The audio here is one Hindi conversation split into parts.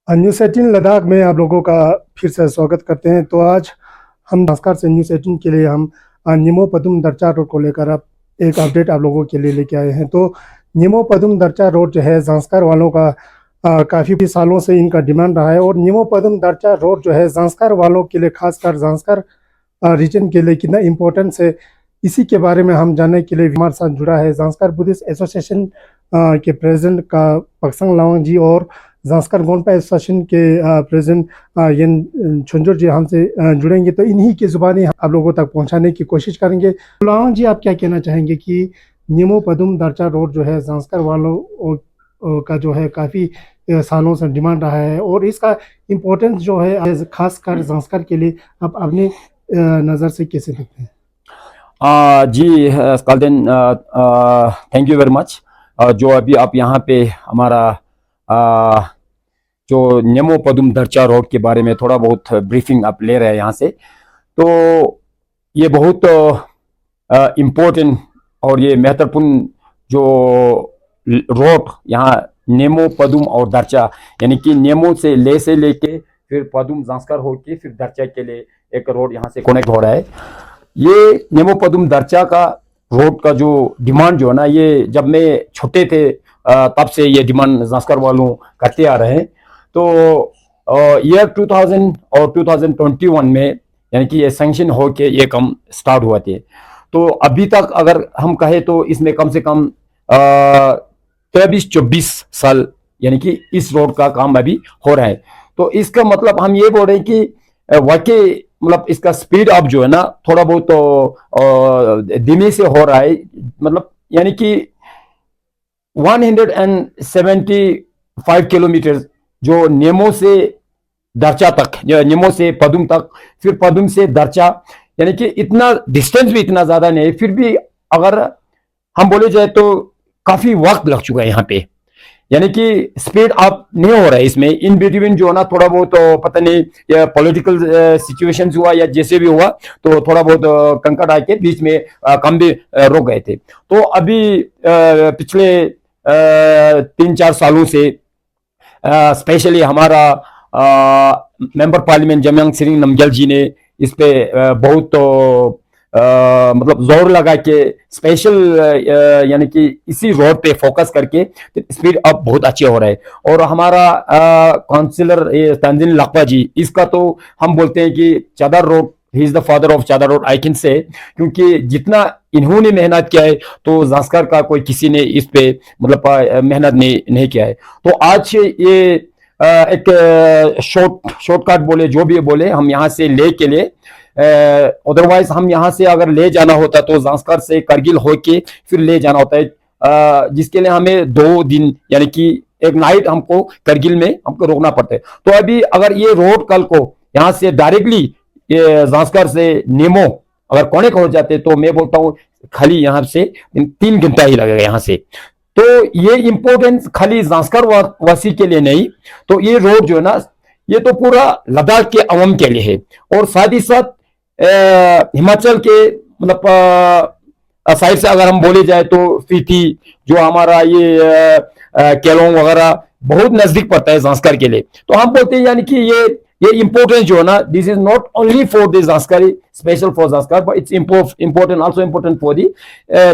न्यूज़ 18 लद्दाख में आप लोगों का फिर से स्वागत करते हैं। तो आज हम नमस्कार से न्यूज़ 18 के लिए हम निमो पदुम दर्चा रोड को लेकर आप एक अपडेट आप लोगों के लिए लेके आए हैं। तो निमो पदुम दर्चा रोड जो है ज़ांस्कर वालों का काफ़ी सालों से इनका डिमांड रहा है और निमो पदुम दर्चा रोड जो है ज़ांस्कर वालों के लिए, खासकर ज़ांस्कर रीजन के लिए कितना इम्पोर्टेंस है, इसी के बारे में हम जानने के लिए हमारे साथ जुड़ा है ज़ांस्कर बुद्धिस्ट एसोसिएशन के प्रेसिडेंट का पक्संग लावांग जी और ज़ांस्कर गोंडपा एसोसिएशन के प्रेसिडेंट येन छुंजुर जी हमसे जुड़ेंगे। तो इन्हीं की ज़ुबानी आप लोगों तक पहुंचाने की कोशिश करेंगे। लावांग जी, आप क्या कहना चाहेंगे कि निमो पदुम दर्चा रोड जो है ज़ांस्कर वालों का जो है काफ़ी सालों से डिमांड रहा है और इसका इम्पोर्टेंस जो है खासकर ज़ांस्कर के लिए आप अपने नज़र से कैसे देखते हैं? जी स्कालदेन, थैंक यू वेरी मच। जो अभी आप यहाँ पे हमारा जो नेमो पदुम दर्चा रोड के बारे में थोड़ा बहुत ब्रीफिंग आप ले रहे हैं यहाँ से, तो ये बहुत इम्पोर्टेंट और ये महत्वपूर्ण जो रोड यहाँ नेमो पदुम और दर्चा, यानी कि नेमो से लेके फिर पदुम ज़ांस्कर होके फिर दर्चा के लिए एक रोड यहाँ से कनेक्ट हो रहा है। ये नेमो पदुम दर्चा का रोड का जो डिमांड जो है ना, ये जब मैं छोटे थे तब से ये डिमांड ज़ांस्कर वालों करते आ रहे हैं। तो ईयर 2000 और 2021 में यानी कि ये सैंक्शन हो के ये काम स्टार्ट हुआ थे। तो अभी तक अगर हम कहें तो इसमें कम से कम 23-24 साल यानी कि इस रोड का काम अभी हो रहा है। तो इसका मतलब हम ये बोल रहे हैं कि वाकई मतलब इसका स्पीड अप जो है ना थोड़ा बहुत तो धीमे से हो रहा है। मतलब यानी कि 175 किलोमीटर जो नेमो से दर्चा तक, नेमो से पदुम तक, फिर पदुम से दर्चा, यानी कि इतना डिस्टेंस भी इतना ज्यादा नहीं है। फिर भी अगर हम बोले जाए तो काफी वक्त लग चुका है यहाँ पे, यानी कि स्पीड अप नहीं हो रहा है इसमें। इन बिटवीन जो है ना थोड़ा बहुत पता नहीं या पॉलिटिकल सिचुएशंस हुआ या जैसे भी हुआ, तो थोड़ा बहुत कंकड़ आके बीच में काम भी रोक गए थे। तो अभी पिछले 3-4 सालों से स्पेशली हमारा मेंबर पार्लियामेंट जमयांग सिरिंग नमग्याल जी ने इस पे बहुत मतलब जोर लगा के स्पेशल यानी कि इसी रोड पे फोकस करके स्पीड अप बहुत अच्छे हो रहा है। और हमारा काउंसिलर तंजीन लकवा जी, इसका तो हम बोलते हैं कि चादर road, he is the father of चादर रोड आई कैन से, क्योंकि जितना इन्होंने मेहनत किया है तो ज़ांस्कर का कोई किसी ने इस पे मतलब मेहनत नहीं किया है। तो आज ये एक शॉर्टकट बोले जो भी बोले, हम यहाँ से ले के लिए अदरवाइज हम यहाँ से अगर ले जाना होता तो ज़ांस्कर से करगिल होके फिर ले जाना होता है, जिसके लिए हमें 2 दिन यानी कि एक नाइट हमको करगिल में हमको रोकना पड़ता है। तो अभी अगर ये रोड कल को यहाँ से डायरेक्टली ये ज़ांस्कर से नेमो अगर कनेक्ट हो जाते तो मैं बोलता हूँ खाली यहाँ से 3 घंटा ही लगेगा यहाँ से। तो ये इंपॉर्टेंस खाली ज़ांस्कर वासी के लिए नहीं, तो ये रोड जो है ना ये तो पूरा लद्दाख के अवाम के लिए है। और साथ ही साथ हिमाचल के मतलब साइड से अगर हम बोले जाए तो स्पीति जो हमारा ये केलोंग वगैरह बहुत नजदीक पड़ता है ज़ांस्कर के लिए। तो हम बोलते हैं यानी कि ये इम्पोर्टेंस जो है ना, this is not only for the Zanskari, special for Zanskar, but it's important also important for the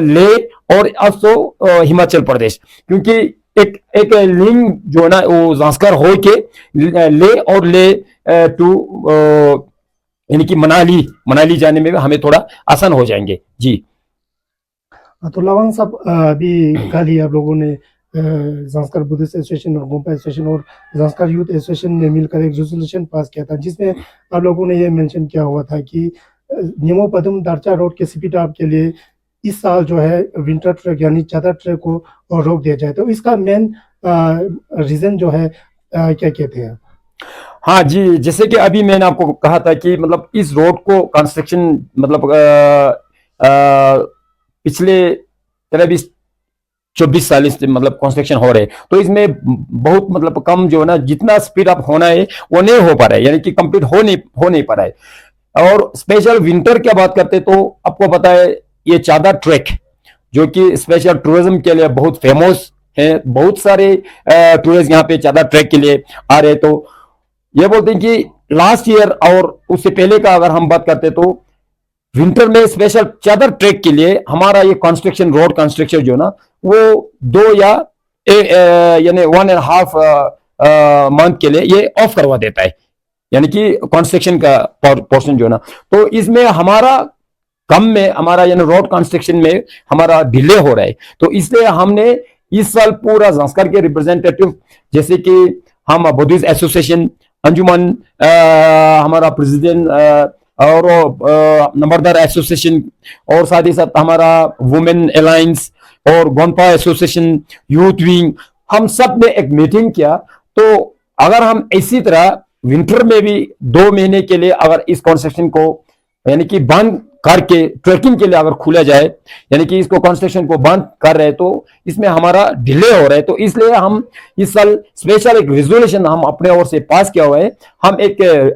Leh और आल्सो हिमाचल प्रदेश, क्योंकि एक लिंक जो है ना वो ज़ांस्कर हो के ले और ले टू यानी कि मनाली जाने में हमें थोड़ा आसान हो जाएंगे जी। तो लावांग साहब, अभी कल ही आप लोगों ने ज़ांस्कर बुद्धिस्ट एसोसिएशन और गोंपा एसोसिएशन और ज़ांस्कर यूथ एसोसिएशन ने मिलकर एक रेजोल्यूशन पास किया था, जिसमें आप लोगों ने ये मेंशन किया हुआ था कि निमो पदुम दर्चा रोड के स्पीड अप के लिए इस साल जो है विंटर ट्रैक यानी चादर ट्रैक को रोक दिया जाए। तो इसका मेन रीजन जो है क्या कहते हैं? हाँ जी, जैसे कि अभी मैंने आपको कहा था कि मतलब इस रोड को कंस्ट्रक्शन मतलब पिछले 23-24 साल से मतलब कंस्ट्रक्शन हो रहे, तो इसमें बहुत मतलब कम जो है ना जितना स्पीड अप होना है वो नहीं हो पा रहा है, यानी कि कंप्लीट हो नहीं पा रहा है। और स्पेशल विंटर की बात करते तो आपको पता है ये चादर ट्रैक जो कि स्पेशल टूरिज्म के लिए बहुत फेमस हैं, बहुत सारे टूरिस्ट यहाँ पे चादर ट्रैक के लिए आ रहे। तो ये बोलते हैं कि लास्ट ईयर और उससे पहले का अगर हम बात करते तो विंटर में स्पेशल चादर ट्रैक के लिए हमारा ये कंस्ट्रक्शन, रोड कंस्ट्रक्शन जो ना, वो 2 या यानी 1.5 मंथ के लिए ये ऑफ करवा देता है, यानी कि कंस्ट्रक्शन का पोर्शन जो ना। तो इसमें हमारा कम में हमारा यानी रोड कंस्ट्रक्शन में हमारा डिले हो रहा है। तो इसलिए हमने इस साल पूरा जांस्कर के रिप्रेजेंटेटिव, जैसे कि हम बुद्धिस्ट एसोसिएशन, अंजुमन, हमारा प्रेसिडेंट और नंबरदार एसोसिएशन, और साथ ही साथ हमारा वुमेन अलायंस और गोंपा एसोसिएशन, यूथ विंग, हम सब ने एक मीटिंग किया। तो अगर हम इसी तरह विंटर में भी 2 महीने के लिए अगर इस कंस्ट्रक्शन को यानी कि बंद करके ट्रैकिंग के लिए अगर खुला जाए, यानी कि इसको कंस्ट्रक्शन को बंद कर रहे, तो इसमें हमारा डिले हो रहा है। तो इसलिए हम इस साल स्पेशल एक रेजोल्यूशन हम अपने ओर से पास किया हुआ है।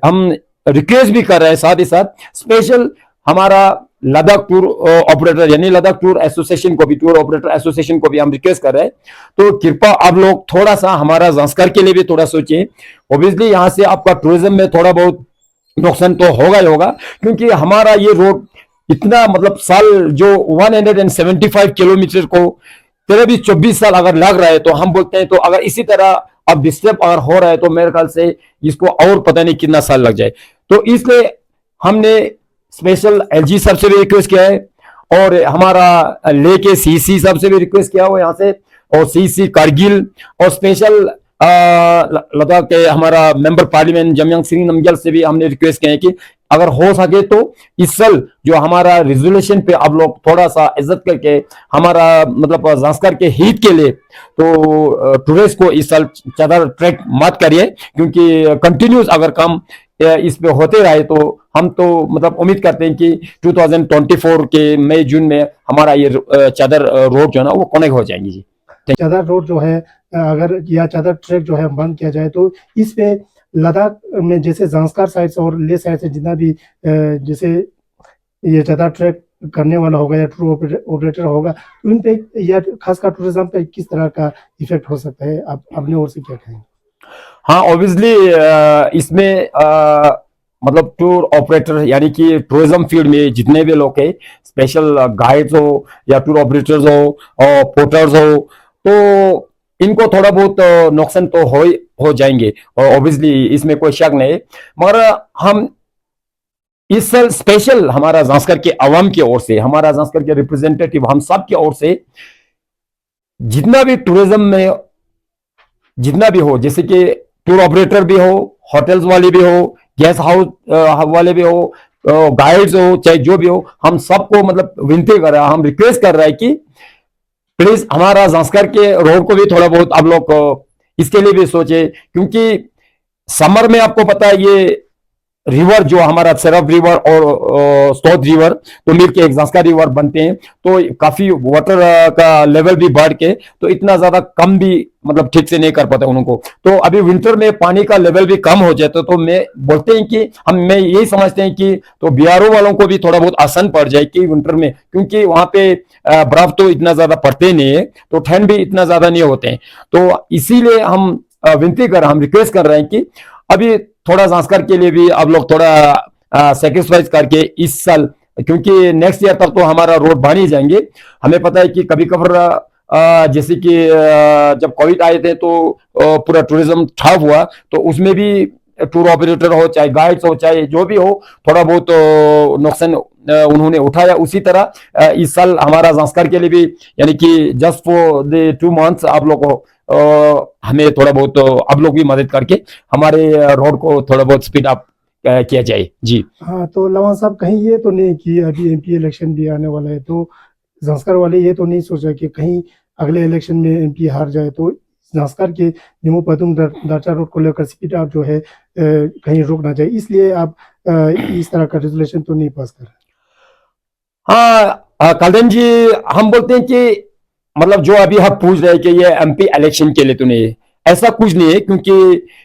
हम रिक्वेस्ट भी कर रहे हैं, साथ ही साथ स्पेशल हमारा लद्दाख टूर ऑपरेटर यानी लद्दाख टूर एसोसिएशन को भी, टूर ऑपरेटर एसोसिएशन को भी हम रिक्वेस्ट कर रहे हैं। तो कृपया आप लोग थोड़ा सा हमारा जांस्कर के लिए भी थोड़ा सोचें। ऑब्वियसली यहाँ से आपका टूरिज्म में थोड़ा बहुत नुकसान तो होगा ही होगा, क्योंकि हमारा ये रोड इतना मतलब साल जो 175 किलोमीटर को 23-24 साल अगर लग रहा है, तो हम बोलते हैं तो अगर इसी तरह अब डिस्टर्ब अगर हो रहा है तो मेरे ख्याल से इसको और पता नहीं कितना साल लग जाए। तो इसलिए हमने स्पेशल एलजी साहब से भी रिक्वेस्ट किया है, और हमारा लेके सीसी साहब से भी रिक्वेस्ट किया हुआ यहाँ से, और सीसी कारगिल, और स्पेशल लद्दाख के हमारा मेंबर पार्लियामेंट जमयांग सिंह नमग्याल से भी हमने रिक्वेस्ट किया है कि अगर हो सके तो इस साल जो हमारा रिजोल्यूशन पे आप लोग थोड़ा सा इज्जत करके हमारा मतलब जांस्कर के हित के लिए तो टूरिस्ट को इस साल चादर ट्रैक मत करिए, क्योंकि कंटिन्यूस अगर काम इस पे होते रहे तो हम तो मतलब उम्मीद करते हैं कि 2024 के मई जून में हमारा ये चादर रोड जो है ना वो कनेक्ट हो जाएंगी जी। चादर रोड जो है अगर या चादर ट्रैक जो है बंद किया जाए तो इस पे लद्दाख में जैसे जांस्कर साइड से और ले साइड से जितना भी जैसे ये चादर ट्रैक करने वाला होगा या टूर ऑपरेटर होगा, तो इन पे या खासकर टूरिज्म पे किस तरह का इफेक्ट हो सकता है, आप अपने ओर से क्या कहेंगे? हाँ, ऑब्वियसली इसमें मतलब टूर ऑपरेटर यानी कि टूरिज्म फील्ड में जितने भी लोग हैं, स्पेशल गाइड्स हो या टूर ऑपरेटर्स हो और पोर्टर्स हो, तो इनको थोड़ा बहुत नुकसान तो हो जाएंगे, और ऑब्वियसली इसमें कोई शक नहीं। मगर हम इस साल स्पेशल हमारा जांस्कर के अवाम की ओर से, हमारा जांस्कर के रिप्रेजेंटेटिव हम सब की ओर से जितना भी टूरिज्म में जितना भी हो, जैसे कि टूर ऑपरेटर भी हो, होटल्स वाले भी हो, गेस्ट हाउस वाले भी हो, गाइड्स हो, चाहे जो भी हो, हम सबको मतलब विनती कर रहा है, हम रिक्वेस्ट कर रहा है कि प्लीज हमारा जांस्कर के रोड को भी थोड़ा बहुत आप लोग इसके लिए भी सोचे, क्योंकि समर में आपको पता है ये रिवर जो हमारा सरफ रिवर और स्टोथ रिवर तो मिलके एक जांस्कर रिवर बनते हैं, तो काफी वाटर का लेवल भी बढ़ के तो इतना ज्यादा कम भी मतलब ठीक से नहीं कर पाते उनको। तो अभी विंटर में पानी का लेवल भी कम हो जाता तो मैं बोलते हैं कि मैं यही समझते हैं कि तो बीआरओ वालों को भी थोड़ा बहुत आसान पड़ जाए कि विंटर में, क्योंकि वहां पे बर्फ तो इतना ज्यादा पड़ते नहीं है, तो ठंड भी इतना ज्यादा नहीं होते हैं। तो इसीलिए हम विनती कर, हम रिक्वेस्ट कर रहे हैं कि अभी थोड़ा जांस्कर के लिए भी आप लोग थोड़ा सेक्रीफाइस करके इस साल, क्योंकि नेक्स्ट ईयर तक तो हमारा रोड बन ही जाएंगे। हमें पता है कि कभी कभार जैसे कि जब कोविड आए थे तो पूरा टूरिज्म ठप हुआ, तो उसमें भी टूर ऑपरेटर हो चाहे गाइड्स हो चाहे जो भी हो, थोड़ा बहुत नुकसान उन्होंने उठाया। उसी तरह इस साल हमारा जांस्कर के लिए भी यानी कि जस्ट फॉर द 2 मंथ्स आप लोग को हमें थोड़ा बहुत आप लोग भी मदद करके हमारे रोड को थोड़ा बहुत स्पीड अप किया जाए जी। हाँ, तो लवान साहब कहीं ये तो नहीं कि अभी एमपी इलेक्शन भी आने वाला है, तो जांस्कर वाले ये तो नहीं सोचा कि कहीं अगले इलेक्शन में एमपी हार जाए तो जांस्कर के निमो पदुम दारचा रोड को लेकर स्पीड अप जो है कहीं रुक ना जाए, इसलिए आप इस तरह का रेजोल्यूशन तो नहीं पास कर रहे? हाँ कल्दन जी, हम बोलते हैं कि मतलब जो अभी हम पूछ रहे हैं कि ये एमपी इलेक्शन के लिए तो नहीं है, ऐसा कुछ नहीं है, क्योंकि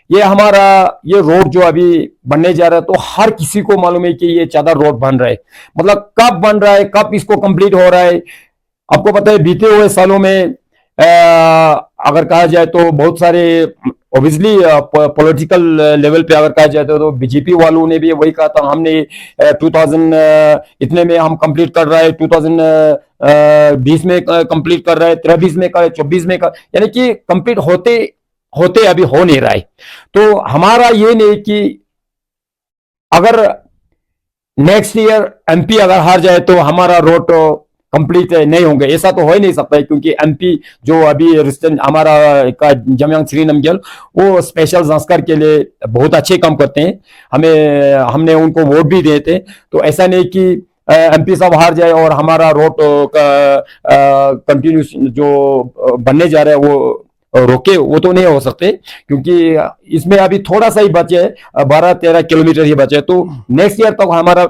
ये हमारा ये रोड जो अभी बनने जा रहा है तो हर किसी को मालूम है कि ये चादर रोड बन रहा है, मतलब कब बन रहा है, कब इसको कंप्लीट हो रहा है। आपको पता है बीते हुए सालों में अगर कहा जाए तो बहुत सारे ऑब्वियसली पॉलिटिकल लेवल पे अगर कहा जाए तो बीजेपी वालों ने भी वही कहा था, हमने 2000 इतने में हम कंप्लीट कर रहा है, 2020 में कंप्लीट कर रहा है, 23 में का, 24 में का, यानी कि कंप्लीट होते होते अभी हो नहीं रहा है। तो हमारा ये नहीं कि अगर नेक्स्ट ईयर एमपी अगर हार जाए तो हमारा रोड कंप्लीट नहीं होंगे, ऐसा तो हो ही नहीं सकता है, क्योंकि एमपी जो अभी रिसेंट हमारा का जमयांग श्री नमग्याल, वो स्पेशल संस्कार के लिए बहुत अच्छे काम करते हैं, हमने उनको वोट भी दिए थे। तो ऐसा नहीं कि एमपी साहब हार जाए और हमारा रोड का कंटिन्यूस जो बनने जा रहा है वो रोके, वो तो नहीं हो सकते, क्योंकि इसमें अभी थोड़ा सा ही बचे है, 12-13 किलोमीटर ही बचे, तो नेक्स्ट ईयर तक हमारा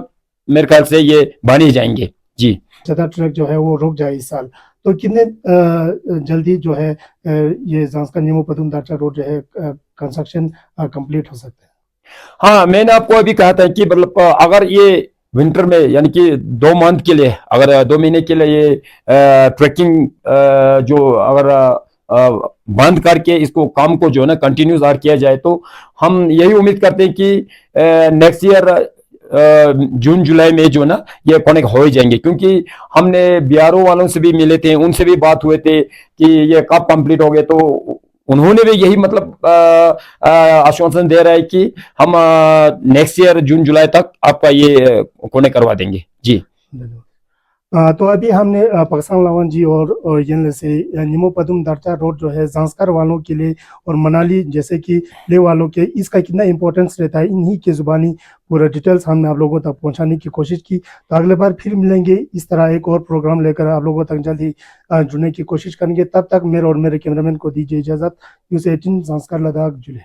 मेरे ख्याल से ये बन ही जाएंगे जी। ज्यादा ट्रक जो है वो रुक जाए इस साल, तो कितने जल्दी जो है ये जांस्कर निमो पदुम दारचा रोड जो है कंस्ट्रक्शन कंप्लीट हो सकता है? हाँ, मैंने आपको अभी कहा था कि मतलब अगर ये विंटर में, यानी कि 2 मंथ के लिए, अगर 2 महीने के लिए ये ट्रैकिंग जो अगर बंद करके इसको काम को जो है ना कंटिन्यूस आर किया जाए, तो हम यही उम्मीद करते हैं कि नेक्स्ट ईयर जून जुलाई में जो ना ये कनेक्ट हो ही जाएंगे, क्योंकि हमने बीआरओ वालों से भी मिले थे, उनसे भी बात हुए थे कि ये कब कंप्लीट हो गए, तो उन्होंने भी यही मतलब आश्वासन दे रहा है कि हम नेक्स्ट ईयर जून जुलाई तक आपका ये कनेक्ट करवा देंगे जी। तो अभी हमने पक्सांग लावन जी और यन से निमो पदुम दारचा रोड जो है जांस्कर वालों के लिए और मनाली जैसे कि ले वालों के, इसका कितना इंपॉर्टेंस रहता है, इन्हीं की जुबानी पूरा डिटेल्स हमने आप लोगों तक पहुंचाने की कोशिश की। तो अगले बार फिर मिलेंगे इस तरह एक और प्रोग्राम लेकर, आप लोगों तक जल्द ही जुड़ने की कोशिश करेंगे। तब तक मेरे और मेरे कैमरामैन को दीजिए इजाज़त। न्यूज़ 18 जांस्कर लद्दाख जुले।